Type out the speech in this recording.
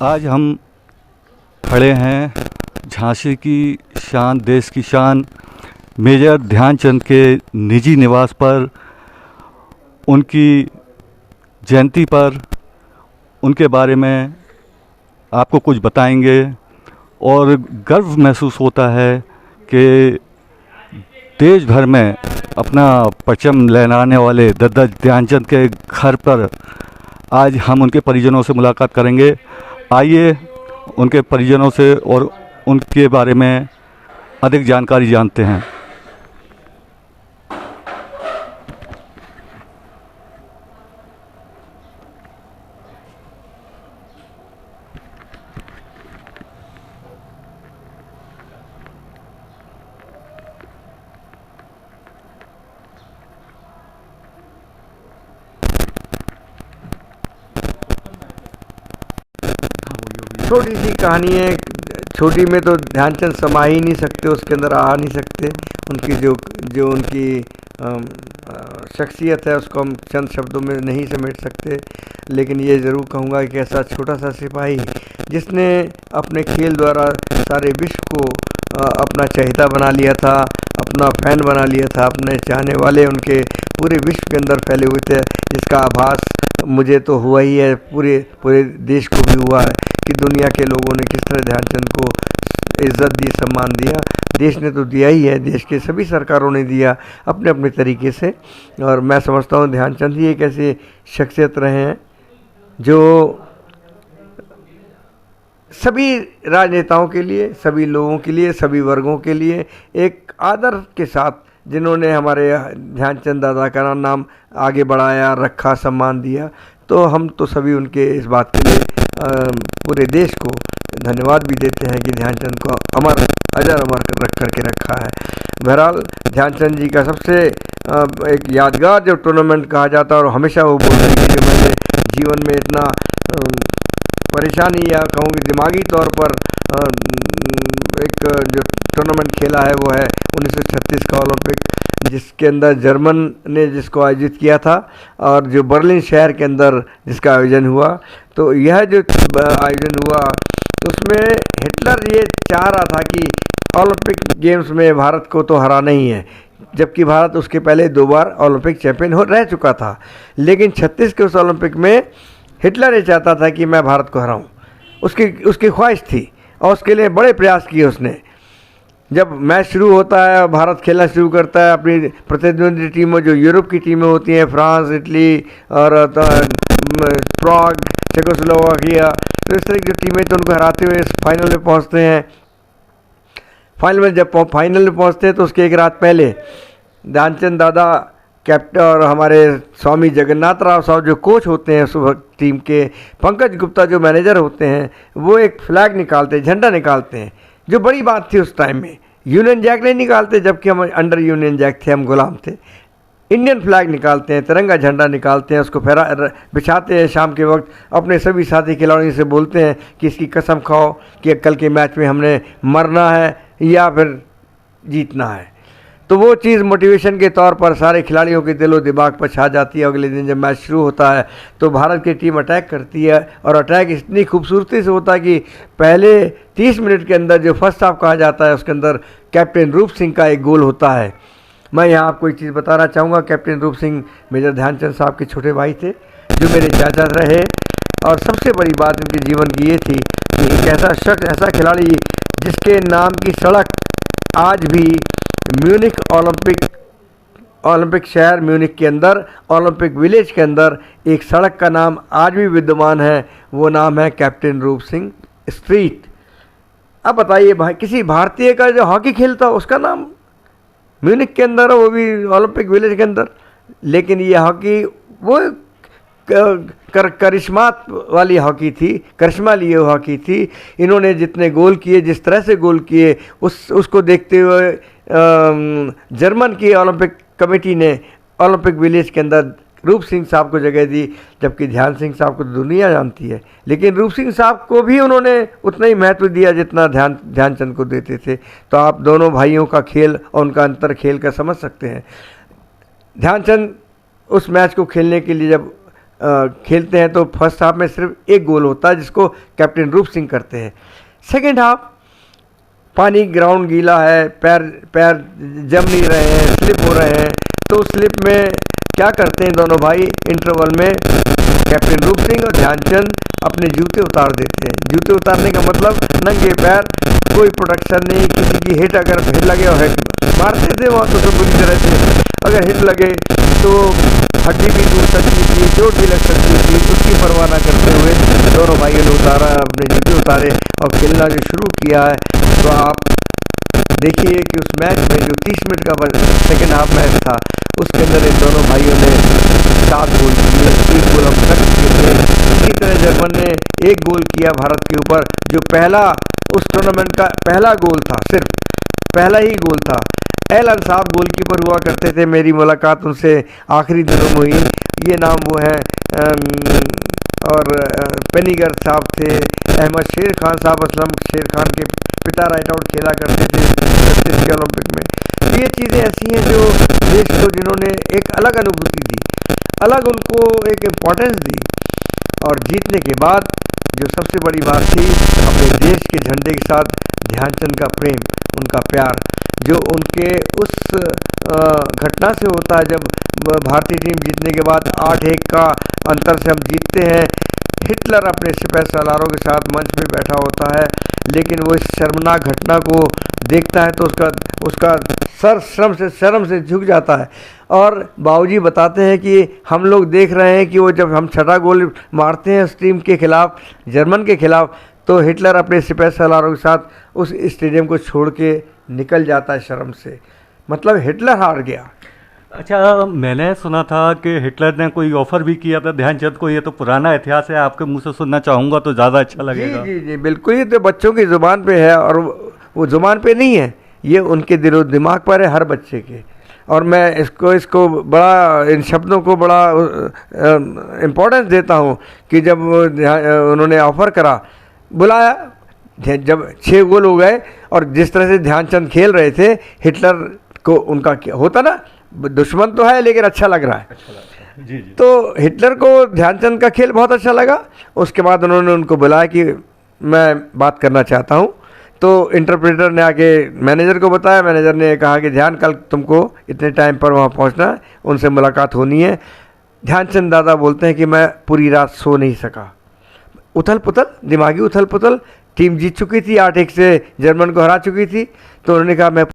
आज हम खड़े हैं झांसी की शान, देश की शान मेजर ध्यानचंद के निजी निवास पर। उनकी जयंती पर उनके बारे में आपको कुछ बताएंगे और गर्व महसूस होता है कि देश भर में अपना परचम लहराने वाले दादा ध्यानचंद के घर पर आज हम उनके परिजनों से मुलाकात करेंगे। आइए उनके परिजनों से और उनके बारे में अधिक जानकारी जानते हैं। छोटी सी कहानी है। छोटी में तो ध्यानचंद समा ही नहीं सकते, उसके अंदर आ नहीं सकते। उनकी जो उनकी शख्सियत है उसको हम चंद शब्दों में नहीं समेट सकते। लेकिन ये ज़रूर कहूँगा कि ऐसा छोटा सा सिपाही जिसने अपने खेल द्वारा सारे विश्व को अपना चहेता बना लिया था, अपना फ़ैन बना लिया था, अपने चाहने वाले उनके पूरे विश्व के अंदर फैले हुए थे, जिसका आभास मुझे तो हुआ ही है, पूरे देश को भी हुआ है कि दुनिया के लोगों ने किस तरह ध्यानचंद को इज़्ज़त दी, सम्मान दिया। देश ने तो दिया ही है, देश के सभी सरकारों ने दिया अपने अपने तरीके से। और मैं समझता हूँ ध्यानचंद ही एक ऐसे शख्सियत रहे हैं जो सभी राजनेताओं के लिए, सभी लोगों के लिए, सभी वर्गों के लिए एक आदर के साथ, जिन्होंने हमारे ध्यानचंद दादा का नाम आगे बढ़ाया, रखा, सम्मान दिया। तो हम तो सभी उनके इस बात के लिए पूरे देश को धन्यवाद भी देते हैं कि ध्यानचंद को अमर रख करके रखा है। बहरहाल ध्यानचंद जी का सबसे एक यादगार जो टूर्नामेंट कहा जाता है, और हमेशा वो बोलते हैं कि जो मैंने जीवन में इतना परेशानी या कहूँ कि दिमागी तौर पर एक जो टूर्नामेंट खेला है वो है 1936 का ओलंपिक, जिसके अंदर जर्मन ने जिसको आयोजित किया था, और जो बर्लिन शहर के अंदर जिसका आयोजन हुआ। तो यह जो आयोजन हुआ तो उसमें हिटलर ये चाह रहा था कि ओलंपिक गेम्स में भारत को तो हराना ही है, जबकि भारत उसके पहले 2 बार ओलंपिक चैंपियन रह चुका था। लेकिन 36 के उस ओलंपिक में हिटलर ये चाहता था कि मैं भारत को हराऊं, उसकी ख्वाहिश थी, और उसके लिए बड़े प्रयास किए उसने। जब मैच शुरू होता है, भारत खेलना शुरू करता है अपनी प्रतिद्वंदी टीमों, जो यूरोप की टीमें होती हैं, फ्रांस, इटली और प्राग, चेकोस्लोवाकिया, तो इस तरह की जो टीमें, तो उनको हराते हुए फाइनल में पहुंचते हैं। जब फाइनल में पहुंचते हैं तो उसके एक रात पहले ध्यानचंद दादा कैप्टन और हमारे स्वामी जगन्नाथ राव साहब जो कोच होते हैं सुबह टीम के, पंकज गुप्ता जो मैनेजर होते हैं, वो एक फ्लैग निकालते हैं, झंडा निकालते हैं, जो बड़ी बात थी उस टाइम में। यूनियन जैक नहीं निकालते, जबकि हम अंडर यूनियन जैक थे, हम गुलाम थे। इंडियन फ्लैग निकालते हैं, तिरंगा झंडा निकालते हैं, उसको बिछाते हैं। शाम के वक्त अपने सभी साथी खिलाड़ियों से बोलते हैं कि इसकी कसम खाओ कि कल के मैच में हमने मरना है या फिर जीतना है। तो वो चीज़ मोटिवेशन के तौर पर सारे खिलाड़ियों के दिलो दिमाग पर छा जाती है। अगले दिन जब मैच शुरू होता है तो भारत की टीम अटैक करती है, और अटैक इतनी खूबसूरती से होता है कि पहले 30 मिनट के अंदर जो फर्स्ट हाफ कहा जाता है उसके अंदर कैप्टन रूप सिंह का एक गोल होता है। मैं यहाँ आपको एक चीज़ बताना चाहूँगा, कैप्टन रूप सिंह मेजर ध्यानचंद साहब के छोटे भाई थे, जो मेरे चाचा रहे। और सबसे बड़ी बात उनके जीवन की ये थी कि एक ऐसा शख्स, ऐसा खिलाड़ी जिसके नाम की सड़क आज भी म्यूनिख ओलंपिक शहर म्यूनिख के अंदर, ओलंपिक विलेज के अंदर एक सड़क का नाम आज भी विद्यमान है, वो नाम है कैप्टन रूप सिंह स्ट्रीट। अब बताइए भाई, किसी भारतीय का जो हॉकी खेलता उसका नाम म्यूनिख के अंदर है, वो भी ओलंपिक विलेज के अंदर। लेकिन ये हॉकी वो करिश्मा वाली हॉकी थी, करिश्मा लिए हॉकी थी। इन्होंने जितने गोल किए, जिस तरह से गोल किए, उसको देखते हुए जर्मन की ओलंपिक कमेटी ने ओलंपिक विलेज के अंदर रूप सिंह साहब को जगह दी, जबकि ध्यान सिंह साहब को दुनिया जानती है। लेकिन रूप सिंह साहब को भी उन्होंने उतना ही महत्व दिया जितना ध्यानचंद को देते थे। तो आप दोनों भाइयों का खेल और उनका अंतर खेल का समझ सकते हैं। ध्यानचंद उस मैच को खेलने के लिए जब खेलते हैं तो फर्स्ट हाफ में सिर्फ एक गोल होता है जिसको कैप्टन रूप सिंह करते हैं। सेकेंड हाफ पानी, ग्राउंड गीला है, पैर पैर जम नहीं रहे हैं, स्लिप हो रहे हैं, तो स्लिप में क्या करते हैं दोनों भाई, इंटरवल में कैप्टन रूप सिंह और ध्यानचंद अपने जूते उतार देते हैं। जूते उतारने का मतलब नंगे पैर, कोई प्रोटेक्शन नहीं, किसी की हिट अगर हिट लगे और हिट मारते थे वहाँ तो बुरी तरह से, अगर हिट लगे तो हड्डी भी टूट सकती थी, चोट भी लग सकती थी, उसकी परवाह न करते हुए दोनों भाइयों ने उतारा, अपने जूते उतारे और खेलना जो शुरू किया है। तो आप देखिए कि उस मैच में जो 30 मिनट का सेकेंड हाफ मैच था उसके अंदर इन दोनों भाइयों ने 7 गोल किए, 1 गोल अब तक किए थे। इसी तरह जर्मन ने 1 गोल किया भारत के ऊपर, जो पहला उस टूर्नामेंट का पहला गोल था, सिर्फ पहला ही गोल था। एल अंसाफ गोलकीपर हुआ करते थे, मेरी मुलाकात उनसे आखिरी दिनों में हुई, ये नाम वो हैं, और पेनीगर साहब थे, अहमद शेर खान साहब, असलम शेर खान के पिता राइट आउट खेला करते थे 36 के ओलंपिक में। ये चीज़ें ऐसी हैं जो देश को, जिन्होंने एक अलग अनुभूति दी, अलग उनको एक इम्पोर्टेंस दी, और जीतने के बाद जो सबसे बड़ी बात थी, अपने देश के झंडे के साथ ध्यानचंद का प्रेम, उनका प्यार, जो उनके उस घटना से होता है जब भारतीय टीम जीतने के बाद 8-1 का अंतर से हम जीतते हैं। हिटलर अपने सिपह सालारों के साथ मंच पे बैठा होता है, लेकिन वो इस शर्मनाक घटना को देखता है तो उसका सर शर्म से झुक जाता है। और बाबूजी बताते हैं कि हम लोग देख रहे हैं कि वो जब हम छठा गोल मारते हैं उस टीम के खिलाफ, जर्मन के खिलाफ, तो हिटलर अपने सिपह सालारों के साथ उस स्टेडियम को छोड़ के निकल जाता है शर्म से, मतलब हिटलर हार गया। अच्छा, मैंने सुना था कि हिटलर ने कोई ऑफर भी किया था ध्यानचंद को, ये तो पुराना इतिहास है, आपके मुंह से सुनना चाहूँगा तो ज़्यादा अच्छा लगेगा। जी जी जी बिल्कुल, ये तो बच्चों की ज़ुबान पे है, और वो ज़ुबान पे नहीं है, ये उनके दिलो दिमाग पर है, हर बच्चे के। और मैं इसको बड़ा, इन शब्दों को बड़ा इम्पोर्टेंस देता हूँ कि जब उन्होंने ऑफ़र करा, बुलाया, जब 6 गोल हो गए और जिस तरह से ध्यानचंद खेल रहे थे, हिटलर को उनका क्या होता ना, दुश्मन तो है लेकिन अच्छा लग रहा है, जी जी। तो हिटलर को ध्यानचंद का खेल बहुत अच्छा लगा। उसके बाद उन्होंने उनको बुलाया कि मैं बात करना चाहता हूँ, तो इंटरप्रेटर ने आके मैनेजर को बताया, मैनेजर ने कहा कि ध्यान, कल तुमको इतने टाइम पर वहाँ पहुँचना है, उनसे मुलाकात होनी है। ध्यानचंद दादा बोलते हैं कि मैं पूरी रात सो नहीं सका, उथल पुथल, दिमागी उथल पुथल, टीम जीत चुकी थी, 8-1 से जर्मन को हरा चुकी थी, तो उन्होंने कहा मैं